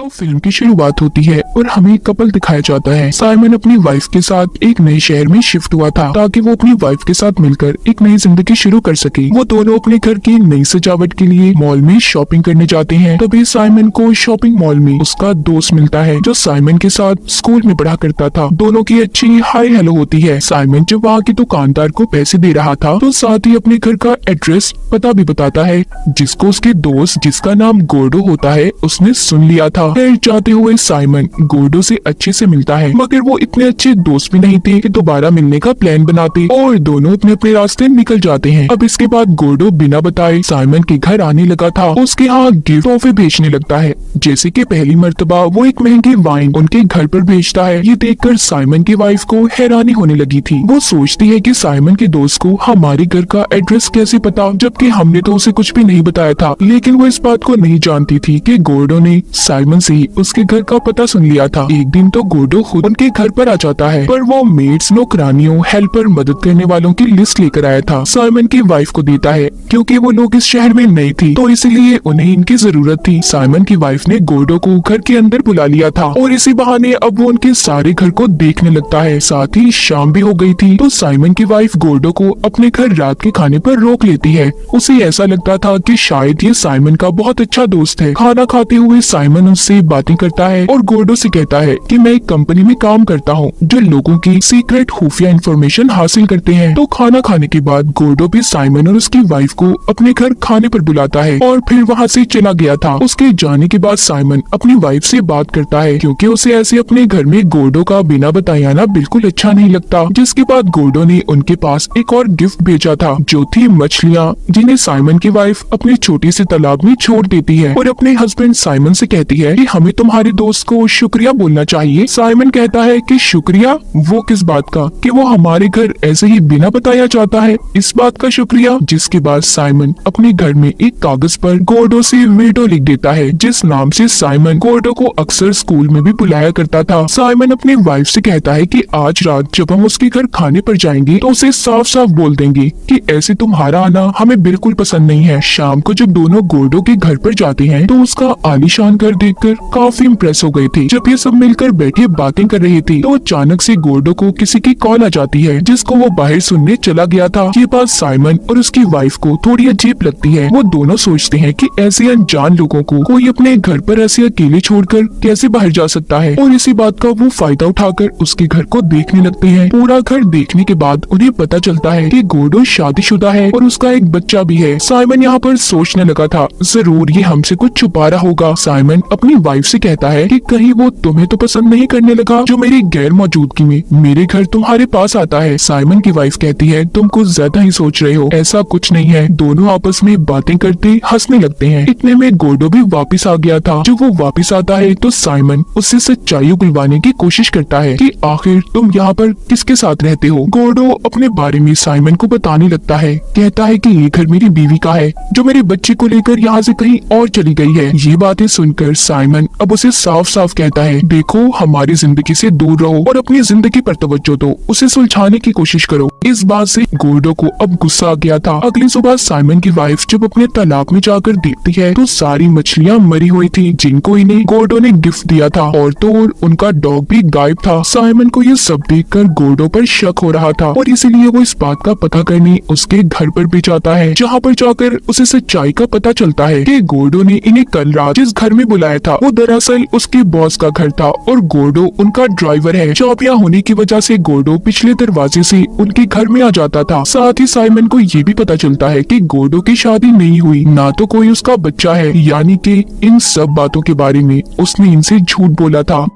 तो फिल्म की शुरुआत होती है और हमें एक कपल दिखाया जाता है। साइमन अपनी वाइफ के साथ एक नए शहर में शिफ्ट हुआ था ताकि वो अपनी वाइफ के साथ मिलकर एक नई जिंदगी शुरू कर सके। वो दोनों अपने घर की नई सजावट के लिए मॉल में शॉपिंग करने जाते हैं। तभी साइमन को शॉपिंग मॉल में उसका दोस्त मिलता है जो साइमन के साथ स्कूल में पढ़ा करता था। दोनों की अच्छी हाय हेलो होती है। साइमन जब वहाँ के दुकानदार को पैसे दे रहा था तो साथ ही अपने घर का एड्रेस पता भी बताता है, जिसको उसके दोस्त जिसका नाम गोर्डो होता है उसने सुन लिया था। फिर जाते हुए साइमन गोर्डो से अच्छे से मिलता है, मगर वो इतने अच्छे दोस्त भी नहीं थे कि दोबारा मिलने का प्लान बनाते और दोनों अपने अपने रास्ते निकल जाते हैं। अब इसके बाद गोर्डो बिना बताए साइमन के घर आने लगा था। उसके यहाँ गिफ्ट तोहफे भेजने लगता है, जैसे कि पहली मर्तबा वो एक महंगी वाइन उनके घर पर भेजता है। ये देखकर साइमन की वाइफ को हैरानी होने लगी थी। वो सोचती है कि साइमन के दोस्त को हमारे घर का एड्रेस कैसे पता, जबकि हमने तो उसे कुछ भी नहीं बताया था। लेकिन वो इस बात को नहीं जानती थी कि गोर्डो ने साइमन से उसके घर का पता सुन लिया था। एक दिन तो गोर्डो खुद उनके घर पर आ जाता है, पर वो मेड्स, नौकरानियों, हेल्पर, मदद करने वालों की लिस्ट लेकर आया था। साइमन की वाइफ को देता है क्योंकि वो लोग इस शहर में नई थी तो इसलिए उन्हें इनकी जरूरत थी। साइमन की वाइफ ने गोर्डो को घर के अंदर बुला लिया था और इसी बहाने अब वो उनके सारे घर को देखने लगता है। साथ ही शाम भी हो गई थी तो साइमन की वाइफ गोर्डो को अपने घर रात के खाने पर रोक लेती है। उसे ऐसा लगता था कि शायद ये साइमन का बहुत अच्छा दोस्त है। खाना खाते हुए साइमन उससे बातें करता है और गोर्डो से कहता है कि मैं एक कंपनी में काम करता हूँ जो लोगों की सीक्रेट खुफिया इंफॉर्मेशन हासिल करते हैं। तो खाना खाने के बाद गोर्डो भी साइमन और उसकी वाइफ को अपने घर खाने पर बुलाता है और फिर वहाँ से चला गया था। उसके जाने के बाद साइमन अपनी वाइफ से बात करता है क्योंकि उसे ऐसे अपने घर में गोर्डो का बिना बताए आना बिल्कुल अच्छा नहीं लगता। जिसके बाद गोर्डो ने उनके पास एक और गिफ्ट भेजा था जो थी मछलियाँ, जिन्हें साइमन की वाइफ अपने छोटे से तालाब में छोड़ देती है और अपने हस्बैंड साइमन से कहती है कि हमें तुम्हारे दोस्त को शुक्रिया बोलना चाहिए। साइमन कहता है कि शुक्रिया, वो किस बात का, कि वो हमारे घर ऐसे ही बिना बताया जाता है, इस बात का शुक्रिया। जिसके बाद साइमन अपने घर में एक कागज पर गोर्डो से विडो लिख देता है, जिस नाम से साइमन गोर्डो को अक्सर स्कूल में भी बुलाया करता था। साइमन अपनी वाइफ से कहता है कि आज रात जब हम उसके घर खाने पर जाएंगे तो उसे साफ साफ बोल देंगे कि ऐसे तुम्हारा आना हमें बिल्कुल पसंद नहीं है। शाम को जब दोनों गोर्डो के घर पर जाते हैं तो उसका आलीशान घर देखकर काफी इम्प्रेस हो गए थे। जब ये सब मिलकर बैठे बातें कर रहे थे तो अचानक से गोर्डो को किसी की कॉल आ जाती है, जिसको वो बाहर सुनने चला गया था। ये बात साइमन और उसकी वाइफ को थोड़ी अजीब लगती है। वो दोनों सोचते हैं कि ऐसे अनजान लोगों को कोई अपने घर पर ऐसे अकेले छोड़कर कैसे बाहर जा सकता है, और इसी बात का वो फायदा उठाकर उसके घर को देखने लगते हैं। पूरा घर देखने के बाद उन्हें पता चलता है कि गोर्डो शादीशुदा है और उसका एक बच्चा भी है। साइमन यहाँ पर सोचने लगा था जरूर ये हमसे कुछ छुपा रहा होगा। साइमन अपनी वाइफ से कहता है कि कहीं वो तुम्हें तो पसंद नहीं करने लगा जो मेरी गैर मौजूदगी में मेरे घर तुम्हारे पास आता है। साइमन की वाइफ कहती है तुम कुछ ज्यादा ही सोच रहे हो, ऐसा कुछ नहीं है। दोनों आपस में बातें करते हंसने लगते हैं। इतने में गोर्डो भी वापस आ गया था। जब वो वापस आता है तो साइमन उससे सच्चाई उगलवाने की कोशिश करता है कि आखिर तुम यहाँ पर किसके साथ रहते हो। गोर्डो अपने बारे में साइमन को बताने लगता है, कहता है कि ये घर मेरी बीवी का है जो मेरे बच्चे को लेकर यहाँ से कहीं और चली गई है। ये बातें सुनकर साइमन अब उसे साफ साफ कहता है देखो हमारी जिंदगी से दूर रहो और अपनी जिंदगी पर तवज्जो दो, उसे सुलझाने की कोशिश करो। इस बात से गोर्डो को अब गुस्सा आ गया था। अगली सुबह साइमन की वाइफ जब अपने तालाब में जाकर देखती है तो सारी मछलियाँ मरी हुई थी जिनको इन्हें गोर्डो ने गिफ्ट दिया था, और तो और उनका डॉग भी गायब था। साइमन को ये सब देखकर गोर्डो पर शक हो रहा था और इसीलिए वो इस बात का पता करने उसके घर पर भी जाता है, जहाँ पर जाकर उसे सच्चाई का पता चलता है कि गोर्डो ने इन्हें कल रात जिस घर में बुलाया था वो दरअसल उसके बॉस का घर था और गोर्डो उनका ड्राइवर है। चाबियां होने की वजह से गोर्डो पिछले दरवाजे से उनके घर में आ जाता था। साथ ही साइमन को ये भी पता चलता है कि गोर्डो की शादी नहीं हुई, ना तो कोई उसका बच्चा है, यानी कि इन सब बातों के बारे में उसने इनसे झूठ बोला था।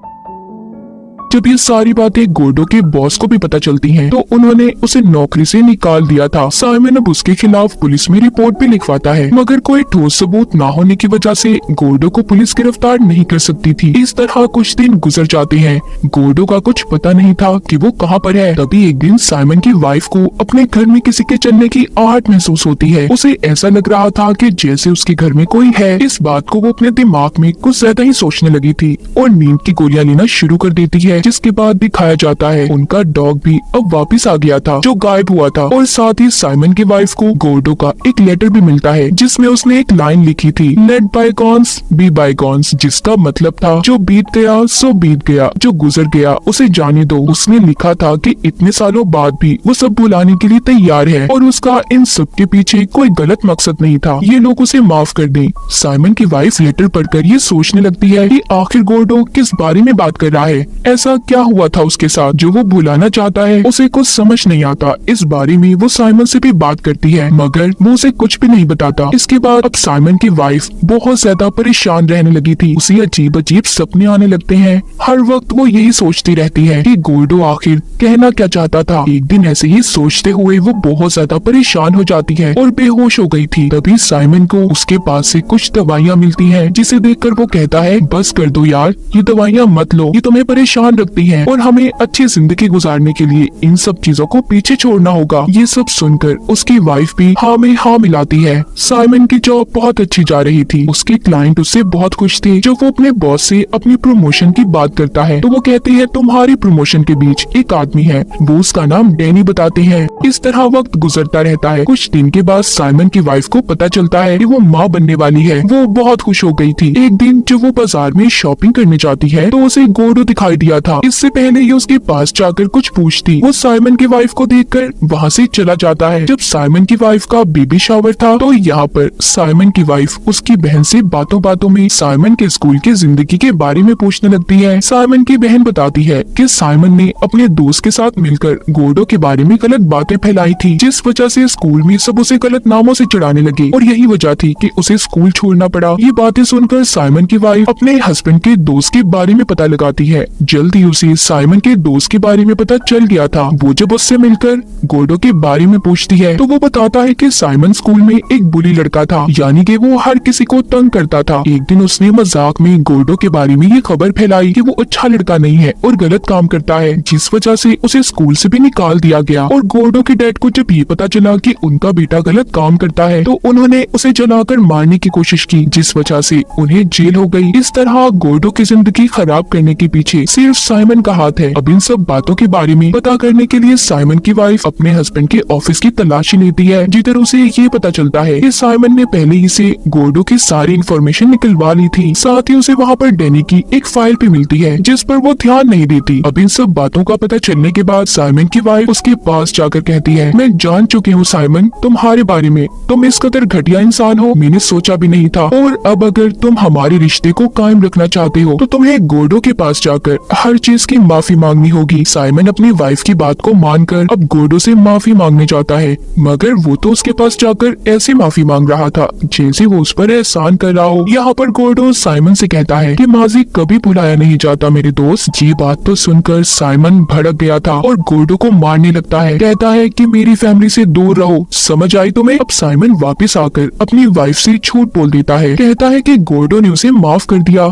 जब ये सारी बातें गोर्डो के बॉस को भी पता चलती हैं, तो उन्होंने उसे नौकरी से निकाल दिया था। साइमन अब उसके खिलाफ पुलिस में रिपोर्ट भी लिखवाता है, मगर कोई ठोस सबूत ना होने की वजह से गोर्डो को पुलिस गिरफ्तार नहीं कर सकती थी। इस तरह कुछ दिन गुजर जाते हैं। गोर्डो का कुछ पता नहीं था कि वो कहाँ पर है। तभी एक दिन साइमन की वाइफ को अपने घर में किसी के चलने की आहट महसूस होती है। उसे ऐसा लग रहा था कि जैसे उसके घर में कोई है। इस बात को वो अपने दिमाग में कुछ ज्यादा ही सोचने लगी थी और नींद की गोलियां लेना शुरू कर देती है। जिसके बाद दिखाया जाता है उनका डॉग भी अब वापस आ गया था जो गायब हुआ था। और साथ ही साइमन की वाइफ को गोर्डो का एक लेटर भी मिलता है जिसमें उसने एक लाइन लिखी थी, लेट बायगॉन्स बी बायगॉन्स, जिसका मतलब था जो बीत गया सो बीत गया, जो गुजर गया उसे जाने दो। उसने लिखा था कि इतने सालों बाद भी वो सब भुलाने के लिए तैयार है और उसका इन सब के पीछे कोई गलत मकसद नहीं था, ये लोग उसे माफ कर दें। साइमन की वाइफ लेटर पढ़कर ये सोचने लगती है कि आखिर गोर्डो किस बारे में बात कर रहा है, ऐसा क्या हुआ था उसके साथ जो वो भुलाना चाहता है। उसे कुछ समझ नहीं आता। इस बारे में वो साइमन से भी बात करती है मगर वो उसे कुछ भी नहीं बताता। इसके बाद अब साइमन की वाइफ बहुत ज्यादा परेशान रहने लगी थी। उसे अजीब अजीब सपने आने लगते हैं। हर वक्त वो यही सोचती रहती है कि गोर्डो आखिर कहना क्या चाहता था। एक दिन ऐसे ही सोचते हुए वो बहुत ज्यादा परेशान हो जाती है और बेहोश हो गई थी। तभी साइमन को उसके पास से कुछ दवाइयाँ मिलती हैं जिसे देखकर वो कहता है बस कर दो यार, ये दवाइयाँ मत लो, ये तुम्हें परेशान रखती हैं और हमें अच्छी जिंदगी गुजारने के लिए इन सब चीजों को पीछे छोड़ना होगा। ये सब सुनकर उसकी वाइफ भी हाँ में हाँ मिलाती है। साइमन की जॉब बहुत अच्छी जा रही थी। उसके क्लाइंट उससे बहुत खुश थे। जब वो अपने बॉस से अपनी प्रमोशन की बात करता है तो वो कहते हैं तुम्हारी प्रमोशन के बीच एक आदमी है, वो उसका नाम डैनी बताते हैं। इस तरह वक्त गुजरता रहता है। कुछ दिन के बाद साइमन की वाइफ को पता चलता है कि वो माँ बनने वाली है। वो बहुत खुश हो गई थी। एक दिन जब वो बाजार में शॉपिंग करने जाती है तो उसे गोर्डो दिखाई दिया था। इससे पहले ये उसके पास जाकर कुछ पूछती, वो साइमन की वाइफ को देखकर वहाँ से चला जाता है। जब साइमन की वाइफ का बेबी शावर था तो यहाँ पर साइमन की वाइफ उसकी बहन से बातों बातों में साइमन के स्कूल की जिंदगी के बारे में पूछने लगती है। साइमन की बहन बताती है कि साइमन ने अपने दोस्त के साथ मिलकर गोर्डो के बारे में गलत बातें फैलाई थी, जिस वजह से स्कूल में सब उसे गलत नामों से चिढ़ाने लगे और यही वजह थी कि उसे स्कूल छोड़ना पड़ा। ये बातें सुनकर साइमन की वाइफ अपने हस्बैंड के दोस्त के बारे में पता लगाती है। जल्दी उसे साइमन के दोस्त के बारे में पता चल गया था। वो जब उससे मिलकर गोर्डो के बारे में पूछती है तो वो बताता है कि साइमन स्कूल में एक बुली लड़का था, यानी कि वो हर किसी को तंग करता था। एक दिन उसने मजाक में गोर्डो के बारे में ये खबर फैलाई कि वो अच्छा लड़का नहीं है और गलत काम करता है, जिस वजह से उसे स्कूल से भी निकाल दिया गया। और गोर्डो के डैड को जब ये पता चला कि उनका बेटा गलत काम करता है तो उन्होंने उसे जलाकर मारने की कोशिश की, जिस वजह से उन्हें जेल हो गई। इस तरह गोर्डो की जिंदगी खराब करने के पीछे सिर्फ साइमन का हाथ है। अब इन सब बातों के बारे में पता करने के लिए साइमन की वाइफ अपने हस्बैंड के ऑफिस की तलाशी लेती है, जिधर उसे ये पता चलता है कि साइमन ने पहले ही से गोर्डो की सारी इन्फॉर्मेशन निकलवा ली थी। साथ ही उसे वहाँ पर डैनी की एक फाइल भी मिलती है जिस पर वो ध्यान नहीं देती। अब इन सब बातों का पता चलने के बाद साइमन की वाइफ उसके पास जाकर कहती है, मैं जान चुकी हूँ साइमन तुम्हारे बारे में, तुम इस कदर घटिया इंसान हो मैंने सोचा भी नहीं था। और अब अगर तुम हमारे रिश्ते को कायम रखना चाहते हो तो तुम्हें गोर्डो के पास जाकर हर चीज की माफी मांगनी होगी। साइमन अपनी वाइफ की बात को मानकर अब गोर्डो से माफी मांगने जाता है, मगर वो तो उसके पास जाकर ऐसी माफी मांग रहा था जैसे वो उस पर एहसान कर रहा हो। यहाँ पर गोर्डो साइमन से कहता है कि माजी कभी भुलाया नहीं जाता मेरे दोस्त। ये बात तो सुनकर साइमन भड़क गया था और गोर्डो को मारने लगता है। कहता है कि मेरी फैमिली से दूर रहो, समझ आई तुम्हें। अब साइमन वापस आकर अपनी वाइफ से झूठ बोल देता है। कहता है कि गोर्डो ने उसे माफ कर दिया।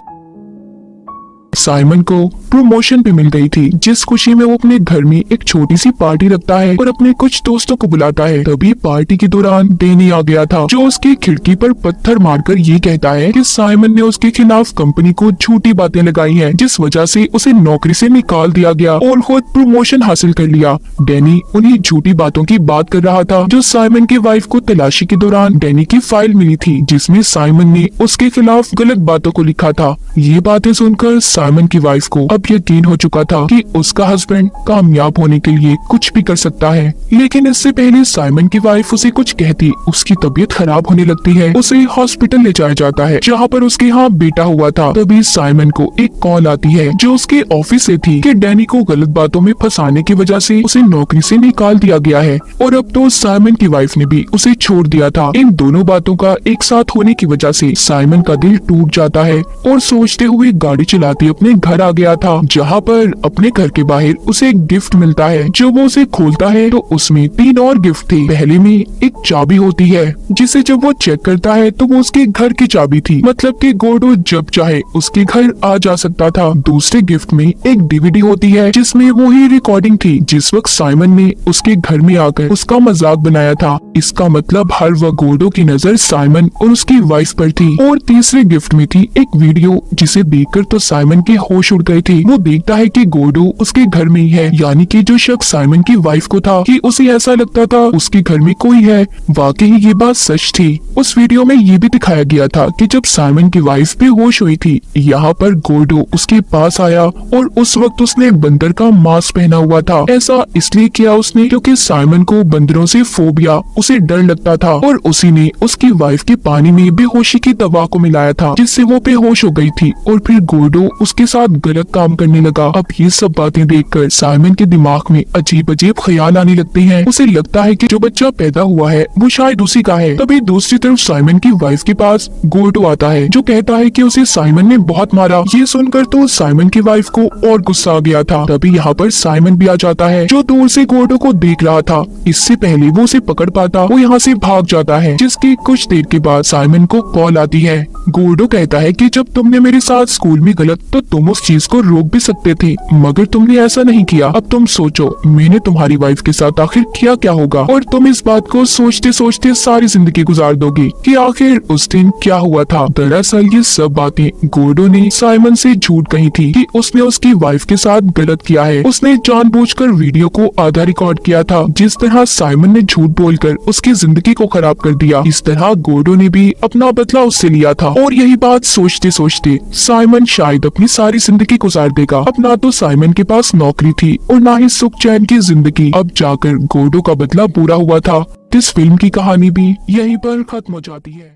साइमन को प्रमोशन भी मिल गई थी, जिस खुशी में वो अपने घर में एक छोटी सी पार्टी रखता है और अपने कुछ दोस्तों को बुलाता है। तभी पार्टी के दौरान डैनी आ गया था, जो उसकी खिड़की पर पत्थर मारकर ये कहता है कि साइमन ने उसके खिलाफ कंपनी को झूठी बातें लगाई हैं, जिस वजह से उसे नौकरी से निकाल दिया गया और खुद प्रमोशन हासिल कर लिया। डैनी उन्हीं झूठी बातों की बात कर रहा था जो साइमन की वाइफ को तलाशी के दौरान डैनी की फाइल मिली थी, जिसमें साइमन ने उसके खिलाफ गलत बातों को लिखा था। ये बातें सुनकर साइमन की वाइफ को अब यकीन हो चुका था कि उसका हस्बैंड कामयाब होने के लिए कुछ भी कर सकता है। लेकिन इससे पहले साइमन की वाइफ उसे कुछ कहती उसकी तबीयत खराब होने लगती है। उसे हॉस्पिटल ले जाया जाता है जहाँ पर उसके यहाँ बेटा हुआ था। तभी साइमन को एक कॉल आती है जो उसके ऑफिस से थी कि डैनी को गलत बातों में फंसाने की वजह से उसे नौकरी से निकाल दिया गया है और अब तो साइमन की वाइफ ने भी उसे छोड़ दिया था। इन दोनों बातों का एक साथ होने की वजह से साइमन का दिल टूट जाता है और सोचते हुए गाड़ी चलाते अपने घर आ गया था, जहाँ पर अपने घर के बाहर उसे एक गिफ्ट मिलता है। जो वो उसे खोलता है तो उसमें 3 और गिफ्ट थे। पहले में एक चाबी होती है जिसे जब वो चेक करता है तो वो उसके घर की चाबी थी, मतलब कि गोर्डो जब चाहे उसके घर आ जा सकता था। दूसरे गिफ्ट में एक डीवीडी होती है जिसमें वो ही रिकॉर्डिंग थी जिस वक्त साइमन ने उसके घर में आकर उसका मजाक बनाया था। इसका मतलब हर वक्त गोर्डो की नजर साइमन और उसकी वाइफ पर थी। और तीसरे गिफ्ट में थी एक वीडियो जिसे देखकर तो साइमन के होश उड़ गए थे। ही वो देखता है कि गोडो उसके घर में ही है, यानी कि जो शख्स साइमन की वाइफ को था कि उसे ऐसा लगता था उसके घर में कोई है। वाकई ये बात सच थी। उस वीडियो में ये भी दिखाया गया था कि जब साइमन की वाइफ बेहोश हुई थी, यहाँ पर गोडो उसके पास आया और उस वक्त उसने बंदर का मास्क पहना हुआ था। ऐसा इसलिए किया उसने क्योंकि साइमन को बंदरों से फोबिया, उसे डर लगता था और उसी ने उसकी वाइफ के पानी में बेहोशी की दवा को मिलाया था, जिससे वो बेहोश हो गई थी और फिर गोडो उसके साथ गलत काम करने लगा। अब ये सब बातें देखकर साइमन के दिमाग में अजीब अजीब ख्याल आने लगते हैं। उसे लगता है कि जो बच्चा पैदा हुआ है वो शायद उसी का है। तभी दूसरी तरफ साइमन की वाइफ के पास गोडो आता है, जो कहता है कि उसे साइमन ने बहुत मारा। ये सुनकर तो साइमन की वाइफ को और गुस्सा आ गया था। तभी यहाँ पर साइमन भी आ जाता है, जो दूर से गोडो को देख रहा था। इससे पहले वो उसे पकड़ पाता वो यहाँ से भाग जाता है, जिसकी कुछ देर के बाद साइमन को कॉल आती है। गोडो कहता है कि जब तुमने मेरे साथ स्कूल में गलत तो तुम उस चीज को रोक भी सकते थे, मगर तुमने ऐसा नहीं किया। अब तुम सोचो मैंने तुम्हारी वाइफ के साथ आखिर किया क्या होगा, और तुम इस बात को सोचते सोचते सारी जिंदगी गुजार दोगे कि आखिर उस दिन क्या हुआ था। दरअसल ये सब बातें गोडो ने साइमन से झूठ कही थी कि उसने उसकी वाइफ के साथ गलत किया है। उसने जानबूझकर वीडियो को आधा रिकॉर्ड किया था। जिस तरह साइमन ने झूठ बोलकर उसकी जिंदगी को खराब कर दिया, इस तरह गोडो ने भी अपना बदला उससे लिया था। और यही बात सोचते सोचते साइमन शायद अपनी सारी जिंदगी गुजार देगा। अब ना तो साइमन के पास नौकरी थी और ना ही सुख चैन की जिंदगी। अब जाकर गोडो का बदला पूरा हुआ था। इस फिल्म की कहानी भी यहीं पर खत्म हो जाती है।